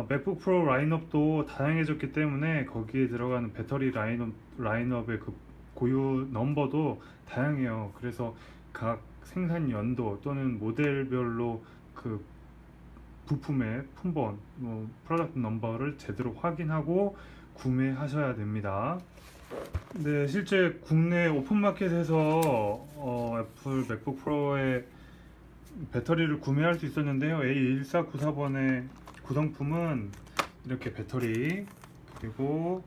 맥북 프로 라인업도 다양해졌기 때문에 거기에 들어가는 배터리 라인업의 그 고유 넘버도 다양해요. 그래서 각 생산 연도 또는 모델별로 그 부품의 품번, 프로덕트 넘버를 제대로 확인하고 구매하셔야 됩니다. 네, 실제 국내 오픈마켓에서 애플 맥북 프로의 배터리를 구매할 수 있었는데요. A1494번의 구성품은 이렇게 배터리, 그리고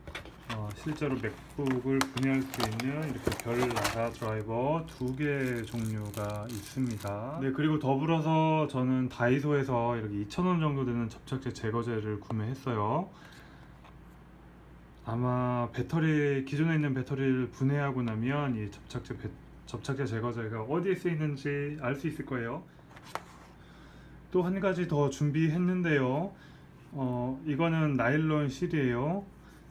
실제로 맥북을 분해할 수 있는 이렇게 별 나사 드라이버 두 개 종류가 있습니다. 네, 그리고 더불어서 저는 다이소에서 이렇게 2,000원 정도 되는 접착제 제거제를 구매했어요. 아마 기존에 있는 배터리를 분해하고 나면 이 접착제 제거제가 어디에 쓰이는지 알 수 있을 거예요. 또 한 가지 더 준비했는데요. 이거는 나일론 실이에요.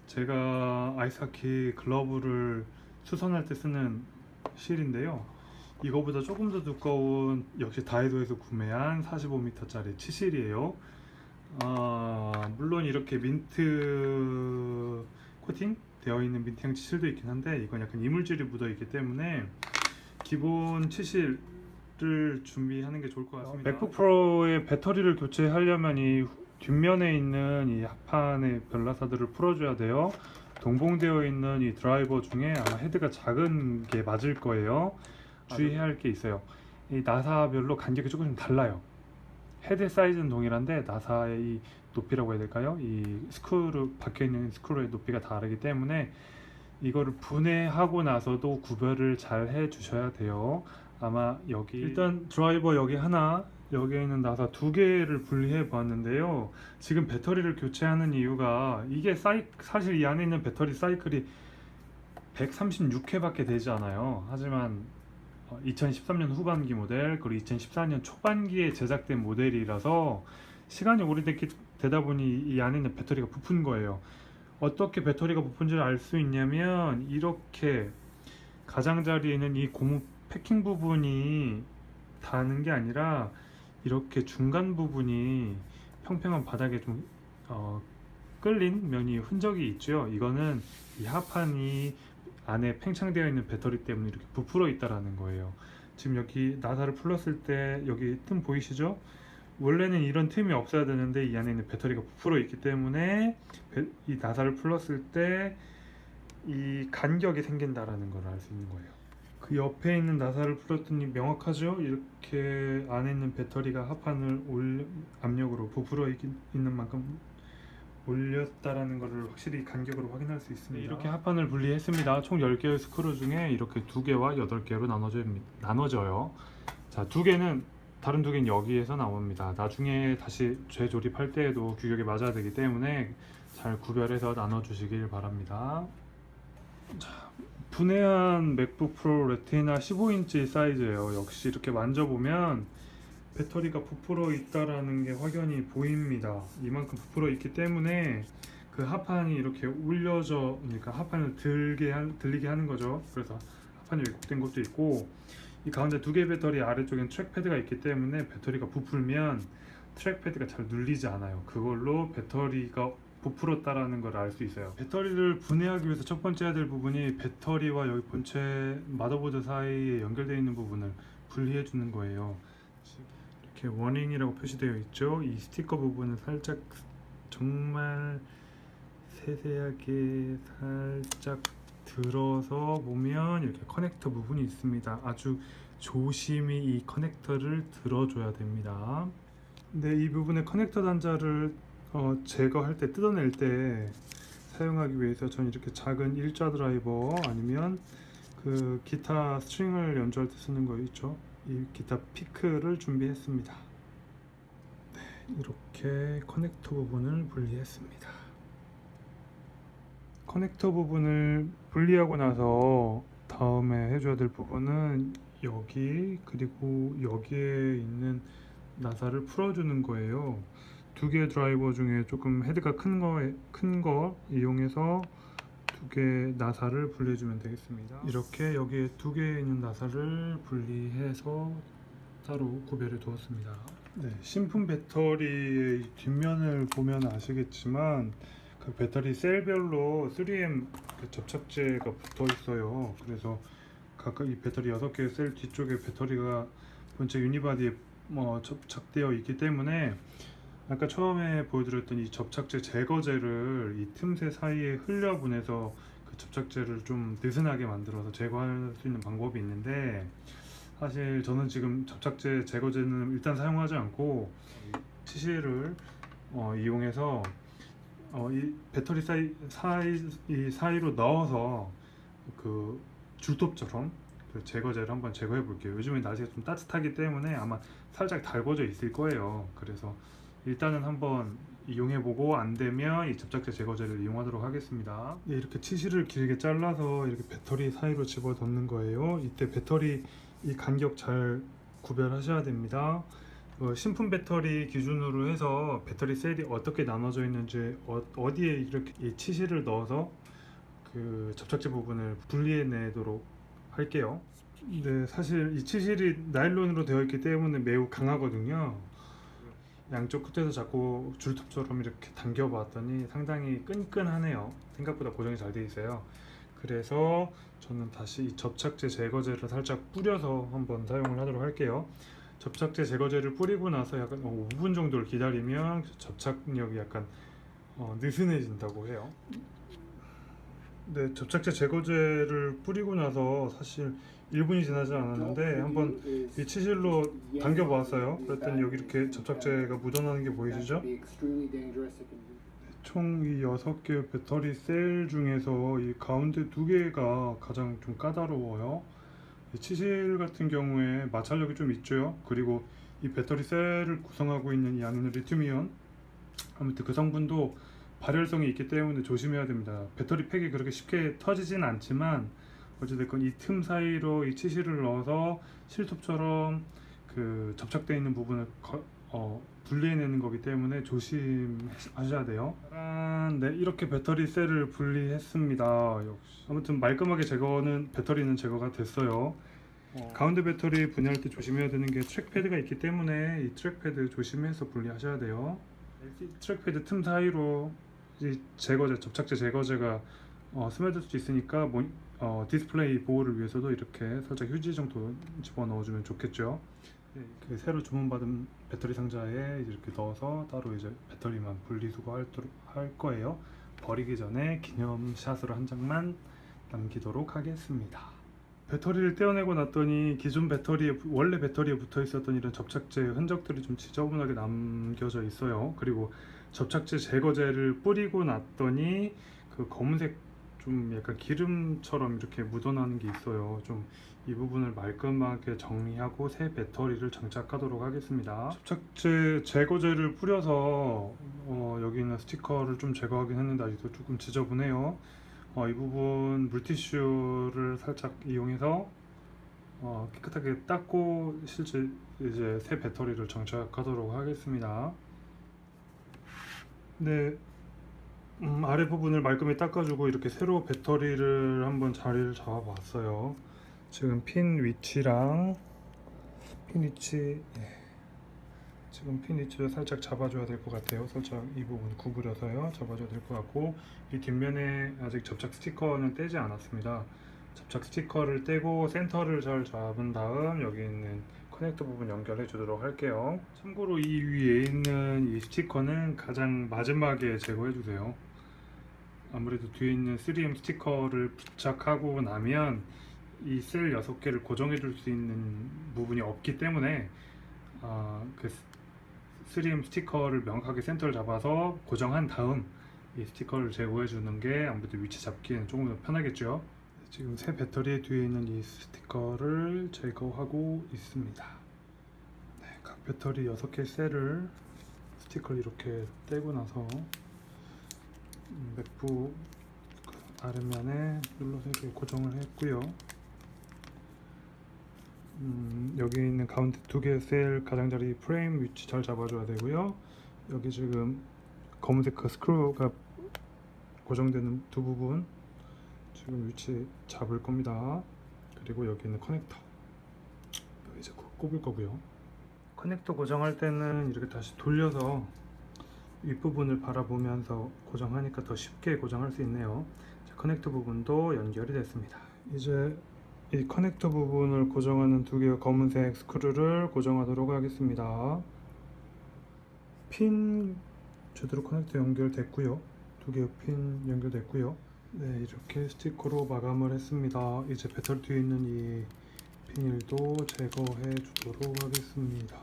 제가 아이스하키 글러브를 수선할 때 쓰는 실인데요. 이거보다 조금 더 두꺼운, 역시 다이소에서 구매한 45m짜리 치실이에요. 물론 이렇게 민트 코팅 되어 있는 민트향 치실도 있긴 한데, 이건 약간 이물질이 묻어 있기 때문에 기본 치실을 준비하는 게 좋을 것 같습니다. 맥북 프로의 배터리를 교체하려면 이 뒷면에 있는 이 합판의 별나사들을 풀어줘야 돼요. 동봉되어 있는 이 드라이버 중에 아마 헤드가 작은 게 맞을 거예요. 주의해야 할 게 있어요. 이 나사별로 간격이 조금 달라요. 헤드 사이즈는 동일한데 나사의 이 높이라고 해야 될까요? 이 스크류, 박혀있는 스크류의 높이가 다르기 때문에 이거를 분해하고 나서도 구별을 잘 해 주셔야 돼요. 아마 여기 일단 드라이버 여기 하나, 여기에 있는 나사 두 개를 분리해 보았는데요. 지금 배터리를 교체하는 이유가 이게 사실 이 안에 있는 배터리 사이클이 136회 밖에 되지 않아요. 하지만 2013년 후반기 모델, 그리고 2014년 초반기에 제작된 모델이라서 시간이 오래되다 보니 이 안에 있는 배터리가 부푼 거예요. 어떻게 배터리가 부푼지를 알 수 있냐면, 이렇게 가장자리에는 이 고무 패킹 부분이 닿는 게 아니라 이렇게 중간 부분이 평평한 바닥에 좀 끌린 면이 흔적이 있죠. 이거는 이 하판이 안에 팽창되어 있는 배터리 때문에 이렇게 부풀어 있다라는 거예요. 지금 여기 나사를 풀었을 때 여기 틈 보이시죠? 원래는 이런 틈이 없어야 되는데 이 안에 있는 배터리가 부풀어 있기 때문에 이 나사를 풀었을 때 이 간격이 생긴다라는 걸 알 수 있는 거예요. 그 옆에 있는 나사를 풀었더니 명확하죠? 이렇게 안에 있는 배터리가 하판을 압력으로 부풀어 있는 만큼 올렸다라는 것을 확실히 간격으로 확인할 수 있습니다. 네, 이렇게 하판을 분리했습니다. 총 10개의 스크류 중에 이렇게 2개와 8개로 나눠져요. 자, 다른 2개는 여기에서 나옵니다. 나중에 다시 재조립할 때에도 규격에 맞아야 되기 때문에 잘 구별해서 나눠주시길 바랍니다. 자, 분해한 맥북 프로 레티나 15인치 사이즈예요. 역시 이렇게 만져보면 배터리가 부풀어 있다라는 게 확연히 보입니다. 이만큼 부풀어 있기 때문에 그 하판이 이렇게 올려져, 그러니까 하판을 들리게 하는 거죠. 그래서 하판이 왜곡된 것도 있고, 이 가운데 2개의 배터리 아래쪽엔 트랙패드가 있기 때문에 배터리가 부풀면 트랙패드가 잘 눌리지 않아요. 그걸로 배터리가 부풀었다라는 걸 알 수 있어요. 배터리를 분해하기 위해서 첫 번째 해야 될 부분이 배터리와 여기 본체 마더보드 사이에 연결되어 있는 부분을 분리해 주는 거예요. 이렇게 워닝이라고 표시되어 있죠. 이 스티커 부분을 살짝, 정말 세세하게 살짝 들어서 보면 이렇게 커넥터 부분이 있습니다. 아주 조심히 이 커넥터를 들어줘야 됩니다. 근데 이 부분의 커넥터 단자를 제거할 때, 뜯어낼 때 사용하기 위해서 저는 이렇게 작은 일자 드라이버, 아니면 그 기타 스트링을 연주할 때 쓰는 거 있죠, 이 기타 피크를 준비했습니다. 네, 이렇게 커넥터 부분을 분리했습니다. 커넥터 부분을 분리하고 나서 다음에 해줘야 될 부분은 여기, 그리고 여기에 있는 나사를 풀어주는 거예요. 2개의 드라이버 중에 조금 헤드가 큰 거 이용해서 2개 나사를 분리해주면 되겠습니다. 이렇게 여기에 2개 있는 나사를 분리해서 따로 구별해 두었습니다. 네, 신품 배터리의 뒷면을 보면 아시겠지만 그 배터리 셀별로 3M 그 접착제가 붙어 있어요. 그래서 각각 이 배터리 6개의 셀 뒤쪽에 배터리가 본체 유니바디에 접착되어 있기 때문에 아까 처음에 보여드렸던 이 접착제 제거제를 이 틈새 사이에 흘려보내서 그 접착제를 좀 느슨하게 만들어서 제거할 수 있는 방법이 있는데, 사실 저는 지금 접착제 제거제는 일단 사용하지 않고 치실을 이용해서 이 배터리 이 사이로 넣어서 그 줄톱처럼 그 제거제를 한번 제거해 볼게요. 요즘에 날씨가 좀 따뜻하기 때문에 아마 살짝 달궈져 있을 거예요. 그래서 일단은 한번 이용해 보고 안 되면 이 접착제 제거제를 이용하도록 하겠습니다. 네, 이렇게 치실을 길게 잘라서 이렇게 배터리 사이로 집어 넣는 거예요. 이때 배터리 이 간격 잘 구별하셔야 됩니다. 신품 배터리 기준으로 해서 배터리 셀이 어떻게 나눠져 있는지 어디에 이렇게 이 치실을 넣어서 그 접착제 부분을 분리해내도록 할게요. 네, 사실 이 치실이 나일론으로 되어 있기 때문에 매우 강하거든요. 양쪽 끝에서 자꾸 줄톱처럼 이렇게 당겨 봤더니 상당히 끈끈하네요. 생각보다 고정이 잘 되어 있어요. 그래서 저는 다시 이 접착제 제거제를 살짝 뿌려서 한번 사용을 하도록 할게요. 접착제 제거제를 뿌리고 나서 약간 5분 정도를 기다리면 접착력이 약간 느슨해진다고 해요. 네, 접착제 제거제를 뿌리고 나서 사실 1분이 지나지 않았는데 한번 이 치실로 당겨 보았어요. 그랬더니 여기 이렇게 접착제가 묻어나는 게 보이시죠? 총 이 6개의 배터리 셀 중에서 이 가운데 2개가 가장 좀 까다로워요. 이 치실 같은 경우에 마찰력이 좀 있죠. 그리고 이 배터리 셀을 구성하고 있는 이 안에는 리튬이온, 아무튼 그 성분도 발열성이 있기 때문에 조심해야 됩니다. 배터리 팩이 그렇게 쉽게 터지진 않지만 어찌됐건 이 틈 사이로 이 치실을 넣어서 실톱처럼 그 접착되어 있는 부분을 분리해내는 거기 때문에 조심하셔야 돼요. 네, 이렇게 배터리 셀을 분리했습니다. 역시 아무튼 말끔하게 배터리는 제거가 됐어요. 가운데 배터리 분해할 때 조심해야 되는 게 트랙패드가 있기 때문에 이 트랙패드 조심해서 분리하셔야 돼요. 트랙패드 틈 사이로 이 접착제 제거제가 스며들 수 있으니까 디스플레이 보호를 위해서도 이렇게 살짝 휴지 정도 집어 넣어주면 좋겠죠. 네, 그 새로 주문받은 배터리 상자에 이렇게 넣어서 따로 이제 배터리만 분리수거할 거예요. 버리기 전에 기념샷으로 한 장만 남기도록 하겠습니다. 배터리를 떼어내고 났더니 기존 원래 배터리에 붙어 있었던 이런 접착제 흔적들이 좀 지저분하게 남겨져 있어요. 그리고 접착제 제거제를 뿌리고 났더니 그 검은색 좀 약간 기름처럼 이렇게 묻어나는 게 있어요. 좀 이 부분을 말끔하게 정리하고 새 배터리를 장착하도록 하겠습니다. 접착제 제거제를 뿌려서 여기 있는 스티커를 좀 제거하긴 했는데 아직도 조금 지저분해요. 이 부분 물티슈를 살짝 이용해서 깨끗하게 닦고 실제 이제 새 배터리를 장착하도록 하겠습니다. 네, 아래 부분을 말끔히 닦아주고 이렇게 새로 배터리를 한번 자리를 잡아 봤어요. 지금 핀 위치를 살짝 잡아줘야 될 것 같아요. 살짝 이 부분 구부려서요. 잡아줘야 될 것 같고, 이 뒷면에 아직 접착 스티커는 떼지 않았습니다. 접착 스티커를 떼고 센터를 잘 잡은 다음 여기 있는 커넥터 부분 연결해 주도록 할게요. 참고로 이 위에 있는 이 스티커는 가장 마지막에 제거해 주세요. 아무래도 뒤에 있는 3M 스티커를 부착하고 나면 이 셀 6개를 고정해 줄 수 있는 부분이 없기 때문에 그 3M 스티커를 명확하게 센터를 잡아서 고정한 다음 이 스티커를 제거해 주는 게 아무래도 위치 잡기에는 조금 더 편하겠죠. 지금 새 배터리 뒤에 있는 이 스티커를 제거하고 있습니다. 네, 각 배터리 6개 셀을 스티커를 이렇게 떼고 나서 맥북 아랫면에 눌러서 이렇게 고정을 했고요. 여기 있는 가운데 2개 셀 가장자리 프레임 위치 잘 잡아줘야 되고요. 여기 지금 검은색 그 스크루가 고정되는 두 부분 지금 위치 잡을 겁니다. 그리고 여기 있는 커넥터 여기 이제 꼽을 거고요. 커넥터 고정할 때는 이렇게 다시 돌려서 윗부분을 바라보면서 고정하니까 더 쉽게 고정할 수 있네요. 자, 커넥터 부분도 연결이 됐습니다. 이제 이 커넥터 부분을 고정하는 두 개의 검은색 스크류를 고정하도록 하겠습니다. 핀 제대로 커넥터 연결됐고요. 두 개의 핀 연결됐고요. 네, 이렇게 스티커로 마감을 했습니다. 이제 배터리 뒤에 있는 이 비닐도 제거해 주도록 하겠습니다.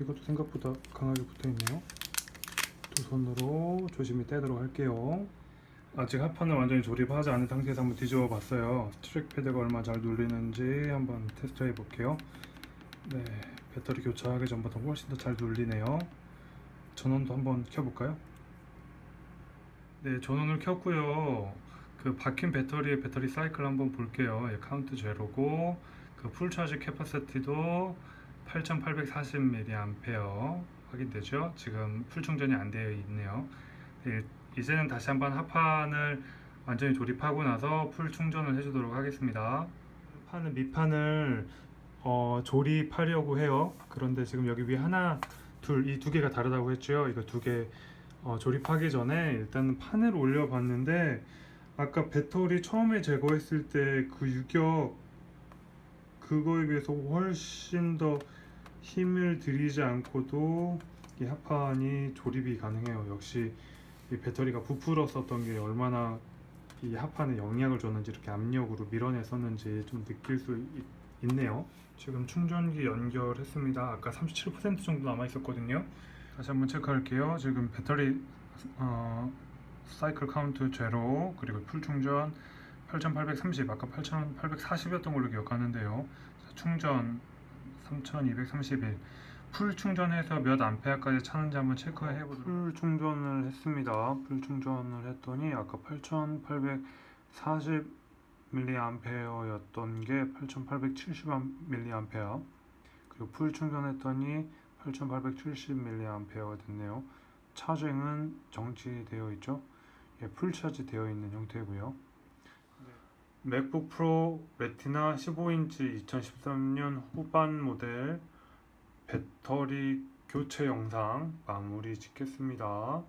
이것도 생각보다 강하게 붙어 있네요. 두 손으로 조심히 떼도록 할게요. 아직 하판을 완전히 조립하지 않은 상태에서 한번 뒤집어 봤어요. 트랙 패드가 얼마나 잘 눌리는지 한번 테스트 해 볼게요. 네, 배터리 교체하기 전보다 훨씬 더 잘 눌리네요. 전원도 한번 켜볼까요? 네, 전원을 켰고요. 그 박힌 배터리의 배터리 사이클 한번 볼게요. 예, 카운트 제로고 그 풀차지 캐파시티도 8840mAh 확인되죠? 지금 풀 충전이 안 되어 있네요. 네, 이제는 다시 한번 하판을 완전히 조립하고 나서 풀 충전을 해주도록 하겠습니다. 하판은 밑판을 조립하려고 해요. 그런데 지금 여기 위에 하나, 둘, 이 두 개가 다르다고 했죠. 이거 두 개 조립하기 전에 일단 판을 올려봤는데 아까 배터리 처음에 제거했을 때 그 유격 그거에 비해서 훨씬 더 힘을 들이지 않고도 이 하판이 조립이 가능해요. 역시 이 배터리가 부풀었었던 게 얼마나 이 하판에 영향을 줬는지 이렇게 압력으로 밀어냈었는지 좀 느낄 수 있네요. 지금 충전기 연결했습니다. 아까 37% 정도 남아 있었거든요. 다시 한번 체크할게요. 지금 배터리 사이클 카운트 제로, 그리고 풀 충전 8830, 아까 8840이었던 걸로 기억하는데요. 충전 3231, 풀 충전해서 몇 암페어까지 차는지 한번 체크해 보도록. 풀 충전을 했습니다. 풀 충전을 했더니 아까 8840mAh였던 게 8870mAh, 그리고 풀 충전했더니 8870mAh가 됐네요. 차징은 정지되어 있죠. 예, 풀 차지 되어 있는 형태고요. 맥북 프로 레티나 15인치 2013년 후반 모델 배터리 교체 영상 마무리 짓겠습니다.